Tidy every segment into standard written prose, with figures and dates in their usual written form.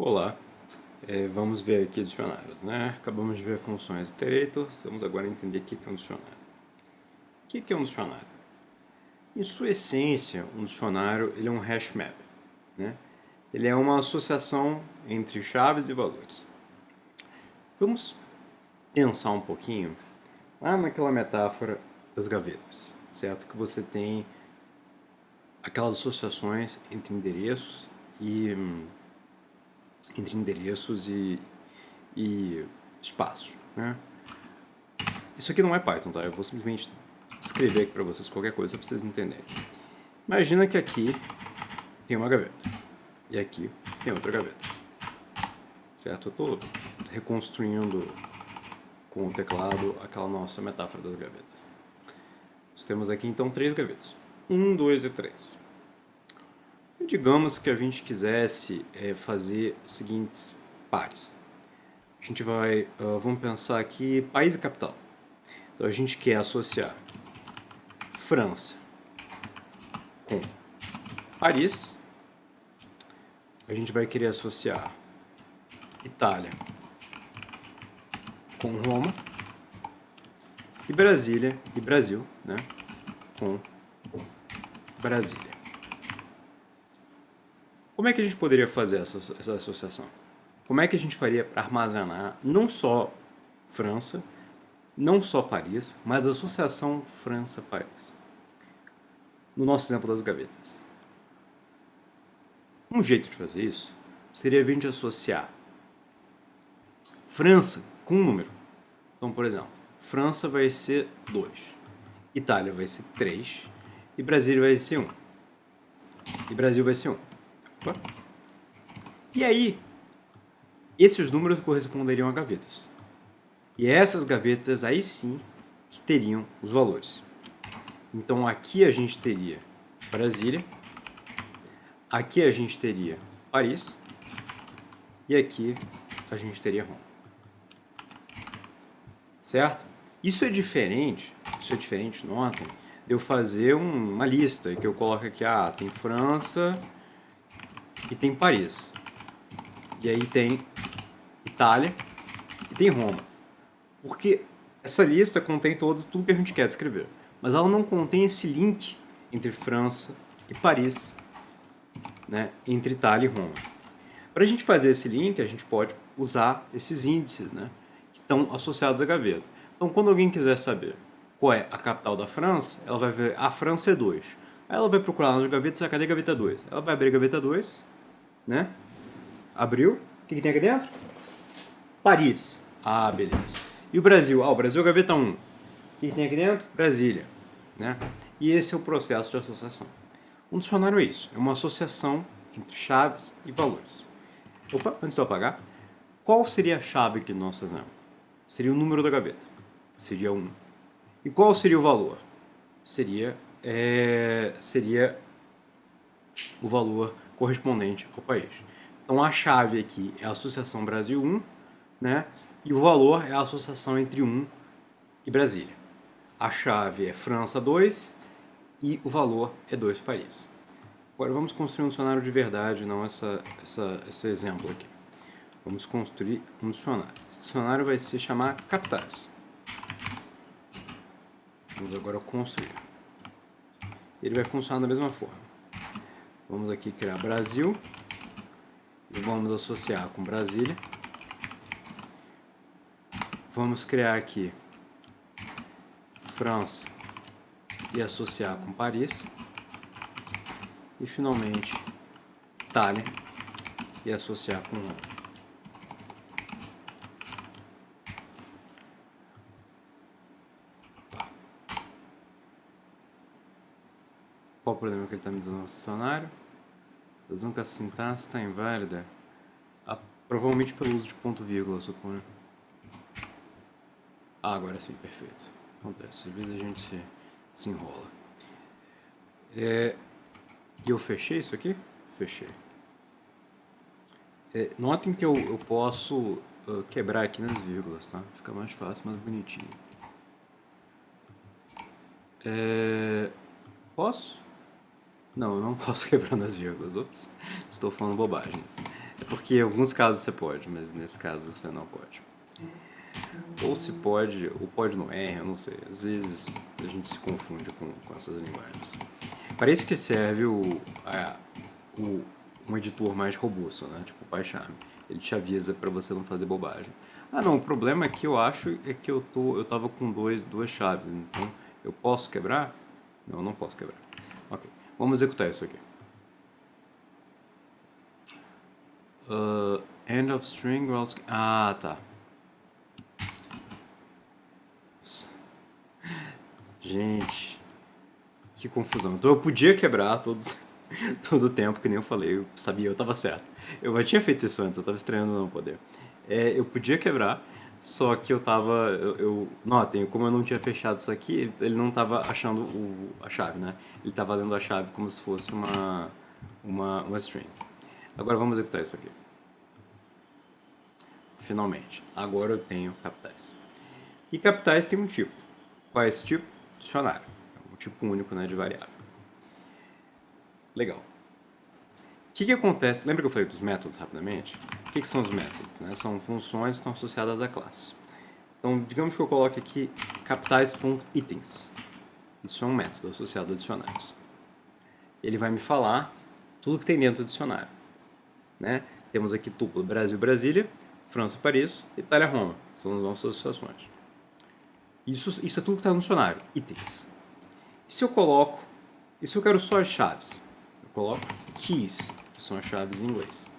Olá, vamos ver aqui dicionários, né? Acabamos de ver funções iterators, vamos agora entender o que é um dicionário. O que é um dicionário? Em sua essência, um dicionário ele é um hash map, né? Ele é uma associação entre chaves e valores. Vamos pensar um pouquinho lá naquela metáfora das gavetas, certo? Que você tem aquelas associações entre endereços e e espaços, né? Isso aqui não é Python, tá? Eu vou simplesmente escrever aqui para vocês qualquer coisa para vocês entenderem. Imagina que aqui tem uma gaveta e aqui tem outra gaveta, certo? Eu estou reconstruindo com o teclado aquela nossa metáfora das gavetas. Nós temos aqui então 3 gavetas, 1, 2 e 3. E digamos que a gente quisesse fazer os seguintes pares. A gente vai, vamos pensar aqui, país e capital. Então a gente quer associar França com Paris. A gente vai querer associar Itália com Roma e Brasília e Brasil, né, com Brasília. Como é que a gente poderia fazer essa associação? Como é que a gente faria para armazenar não só França, não só Paris, mas a associação França-Paris? No nosso exemplo das gavetas. Um jeito de fazer isso seria a gente associar França com um número. Então, por exemplo, França vai ser 2, Itália vai ser 3 e Brasília vai ser 1. E Brasil vai ser 1. Opa. E aí, esses números corresponderiam a gavetas. E essas gavetas aí sim que teriam os valores. Então aqui a gente teria Brasília, aqui a gente teria Paris e aqui a gente teria Roma. Certo? Isso é diferente, notem, de eu fazer uma lista que eu coloco aqui, tem França e tem Paris. E aí tem Itália e tem Roma. Porque essa lista contém tudo que a gente quer descrever. Mas ela não contém esse link entre França e Paris, né? Entre Itália e Roma. Para a gente fazer esse link, a gente pode usar esses índices, né, que estão associados à gaveta. Então, quando alguém quiser saber qual é a capital da França, ela vai ver a França é 2. Aí ela vai procurar nas gavetas, cadê a gaveta 2? Ela vai abrir a gaveta 2, né? Abriu. O que tem aqui dentro? Paris. Ah, beleza. E o Brasil? O Brasil é gaveta 1. O que tem aqui dentro? Brasília, né? E esse é o processo de associação. Um dicionário é isso, é uma associação entre chaves e valores. Opa, antes de eu apagar, qual seria a chave aqui do nosso exemplo? Seria o número da gaveta, seria 1. E qual seria o valor? Seria o valor correspondente ao país. Então a chave aqui é a associação Brasil 1, né? E o valor é a associação entre 1 e Brasília. A chave é França 2 e o valor é 2 Paris. Agora vamos construir um dicionário de verdade, não esse exemplo aqui. Vamos construir um dicionário. Esse dicionário vai se chamar capitais. Vamos agora construir. Ele vai funcionar da mesma forma. Vamos aqui criar Brasil e vamos associar com Brasília. Vamos criar aqui França e associar com Paris. E finalmente Itália e associar com Roma. Qual o problema que ele está me dizendo no dicionário? Está dizendo que a sintaxe está inválida. Provavelmente pelo uso de ponto vírgula, suponho. Agora sim, perfeito. Acontece, às vezes a gente se enrola. E eu fechei isso aqui? Fechei. Notem que eu posso quebrar aqui nas vírgulas, tá? Fica mais fácil, mais bonitinho. Posso? Não, eu não posso quebrar nas vírgulas. Ops, estou falando bobagens. É porque em alguns casos você pode, mas nesse caso você não pode. Ou se pode, ou pode no R, eu não sei. Às vezes a gente se confunde com essas linguagens. Para isso que serve um editor mais robusto, né? Tipo o PyCharm. Ele te avisa para você não fazer bobagem. Ah, não, o problema é que eu acho é que eu tava com duas chaves, então eu posso quebrar? Não, eu não posso quebrar. Ok, vamos executar isso aqui. End of string, ah, tá. Nossa. Gente, que confusão. Então eu podia quebrar todo o tempo, que nem eu falei, eu sabia, eu tava certo. Eu já tinha feito isso antes, eu tava estranhando não poder. Eu podia quebrar, só que eu tava. Notem, como eu não tinha fechado isso aqui, ele não tava achando a chave, né? Ele tava lendo a chave como se fosse uma string. Agora vamos executar isso aqui. Finalmente. Agora eu tenho capitais. E capitais tem um tipo. Qual é esse tipo? Dicionário. É um tipo único, né, de variável. Legal. O que acontece? Lembra que eu falei dos métodos rapidamente? O que são os métodos? Né? São funções que estão associadas à classe. Então, digamos que eu coloque aqui capitais.itens. Isso é um método associado a dicionários. Ele vai me falar tudo que tem dentro do dicionário. Né? Temos aqui tupla Brasil-Brasília, França-Paris, Itália-Roma. São as nossas associações. Isso é tudo que está no dicionário, itens. E se eu coloco, e se eu quero só as chaves? Eu coloco keys, que são as chaves em inglês.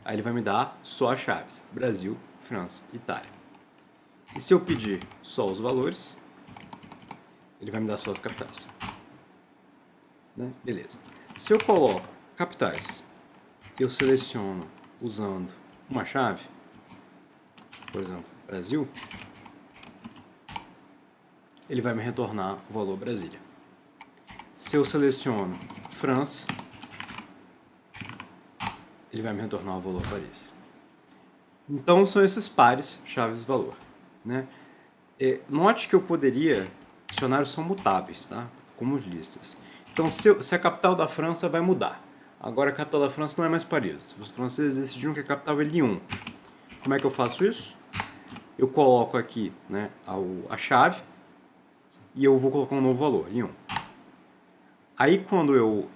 Aí ele vai me dar só as chaves, Brasil, França, Itália. E se eu pedir só os valores, ele vai me dar só as capitais. Né? Beleza. Se eu coloco capitais, eu seleciono usando uma chave, por exemplo, Brasil, ele vai me retornar o valor Brasília. Se eu seleciono França, ele vai me retornar o valor Paris. Então são esses pares, chaves e valor. Né? Note que eu poderia, dicionários são mutáveis, tá? Como os listas. Então se a capital da França vai mudar. Agora a capital da França não é mais Paris. Os franceses decidiram que a capital é Lyon. Como é que eu faço isso? Eu coloco aqui, né, a chave e eu vou colocar um novo valor, Lyon. Aí quando eu...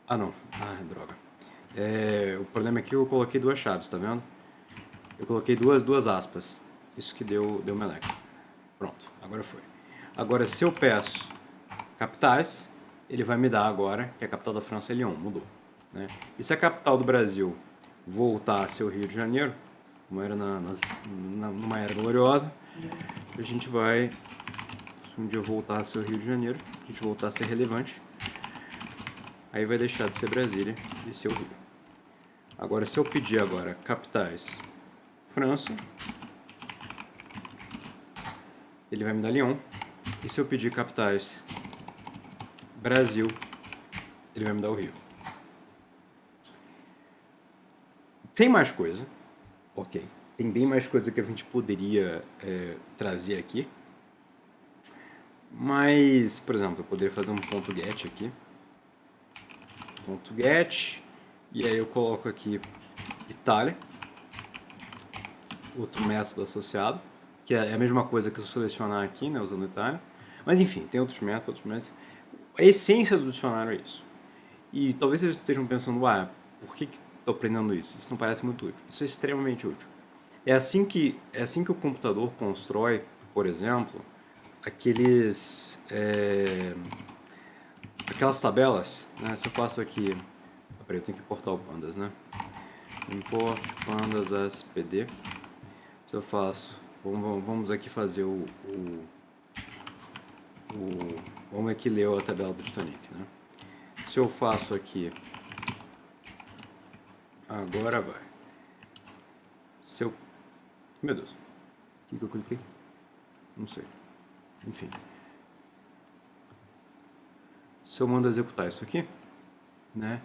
Ah não, droga. O problema é que eu coloquei duas chaves, tá vendo? Eu coloquei duas aspas. Isso que deu meleca. Pronto, agora foi. Agora se eu peço capitais, ele vai me dar agora que a capital da França é Lyon, mudou. Né? E se a capital do Brasil voltar a ser o Rio de Janeiro, como era numa era gloriosa, a gente vai, se um dia voltar a ser o Rio de Janeiro, a gente voltar a ser relevante, aí vai deixar de ser Brasília e ser o Rio. Agora, se eu pedir agora capitais França, ele vai me dar Lyon. E se eu pedir capitais Brasil, ele vai me dar o Rio. Tem mais coisa, ok. Tem bem mais coisa que a gente poderia trazer aqui. Mas, por exemplo, eu poderia fazer um ponto .get aqui. Ponto .get. E aí eu coloco aqui Itália. Outro método associado. Que é a mesma coisa que eu selecionar aqui, né, usando Itália. Mas enfim, tem outros métodos, mas a essência do dicionário é isso. E talvez vocês estejam pensando, por que estou aprendendo isso? Isso não parece muito útil. Isso é extremamente útil. É assim que o computador constrói, por exemplo, aquelas tabelas, né? Se eu faço aqui, peraí, eu tenho que importar o pandas, né? Import pandas aspd. Se eu faço, vamos aqui fazer vamos aqui ler a tabela do Titanic, né? Se eu faço aqui, agora vai. Se eu, meu Deus, o que eu cliquei? Não sei. Enfim. Se eu mando executar isso aqui, né?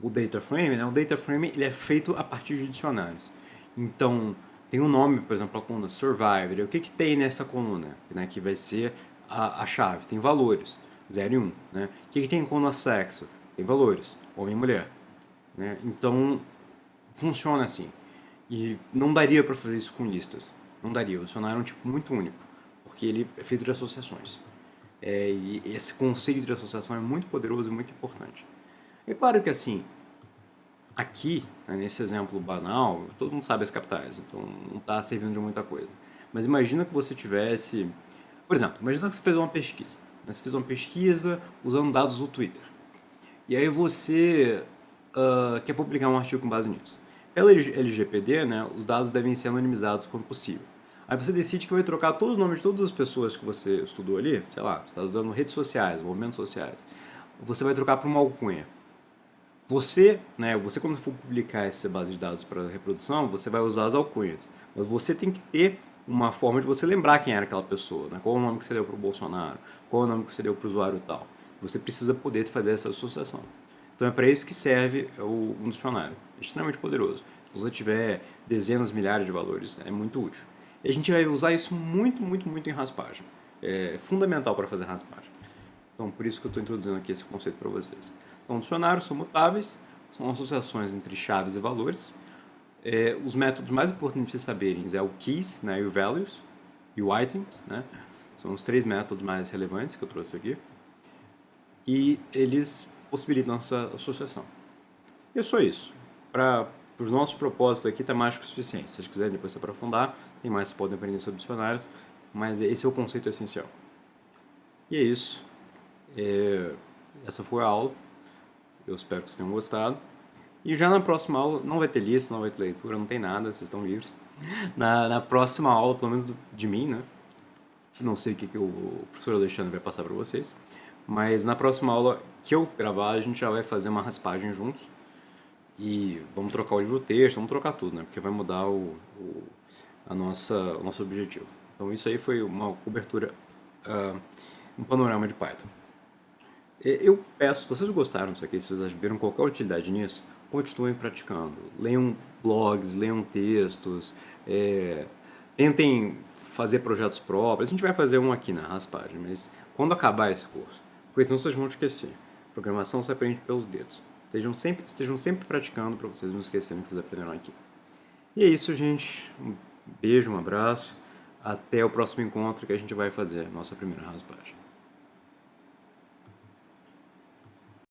O data frame, né? O data frame ele é feito a partir de dicionários. Então, tem um nome, por exemplo, a coluna survivor. O que tem nessa coluna? Né? Que vai ser a chave. Tem valores, 0 e 1. Né? O que tem em coluna sexo? Tem valores, homem e mulher. né? Então, funciona assim. E não daria para fazer isso com listas. Não daria. O dicionário é um tipo muito único, porque ele é feito de associações. E esse conceito de associação é muito poderoso e muito importante. É claro que assim, aqui, né, nesse exemplo banal, todo mundo sabe as capitais, então não está servindo de muita coisa. Mas imagina que você tivesse, por exemplo, imagina que você fez uma pesquisa. Né? Você fez uma pesquisa usando dados do Twitter. E aí você quer publicar um artigo com base nisso. Pela LGPD, né, os dados devem ser anonimizados quando possível. Aí você decide que vai trocar todos os nomes de todas as pessoas que você estudou ali, sei lá, você está usando redes sociais, movimentos sociais. Você vai trocar para uma alcunha. Você, né, você quando for publicar essa base de dados para reprodução, você vai usar as alcunhas. Mas você tem que ter uma forma de você lembrar quem era aquela pessoa, né? Qual o nome que você deu para o Bolsonaro, qual o nome que você deu para o usuário tal. Você precisa poder fazer essa associação. Então é para isso que serve um dicionário. É extremamente poderoso. Se você tiver dezenas, milhares de valores, é muito útil. E a gente vai usar isso muito, muito, muito em raspagem. É fundamental para fazer raspagem. Então, por isso que eu estou introduzindo aqui esse conceito para vocês. Então, dicionários são mutáveis, são associações entre chaves e valores. Os métodos mais importantes de vocês saberem é o keys, né, e o values, e o items, né? São os 3 métodos mais relevantes que eu trouxe aqui. E eles possibilitam essa associação. E é só isso. Para os nossos propósitos aqui, está mais que o suficiente. Se vocês quiserem depois se aprofundar, tem mais que podem aprender sobre dicionários, mas esse é o conceito essencial. E é isso. Essa foi a aula. Eu espero que vocês tenham gostado. E já na próxima aula, não vai ter lista, não vai ter leitura, não tem nada, vocês estão livres. Na próxima aula, pelo menos de mim, né? Não sei o que o professor Alexandre vai passar para vocês. Mas na próxima aula que eu gravar, a gente já vai fazer uma raspagem juntos. E vamos trocar o livro-texto, vamos trocar tudo, né? Porque vai mudar o nosso objetivo. Então isso aí foi uma cobertura, um panorama de Python. Eu peço, se vocês gostaram disso aqui, se vocês viram qualquer utilidade nisso, continuem praticando. Leiam blogs, leiam textos, tentem fazer projetos próprios. A gente vai fazer um aqui na raspagem, mas quando acabar esse curso, porque senão vocês vão esquecer. Programação se aprende pelos dedos. Estejam sempre praticando para vocês não esquecerem o que vocês aprenderam aqui. E é isso, gente. Um beijo, um abraço. Até o próximo encontro que a gente vai fazer a nossa primeira raspagem.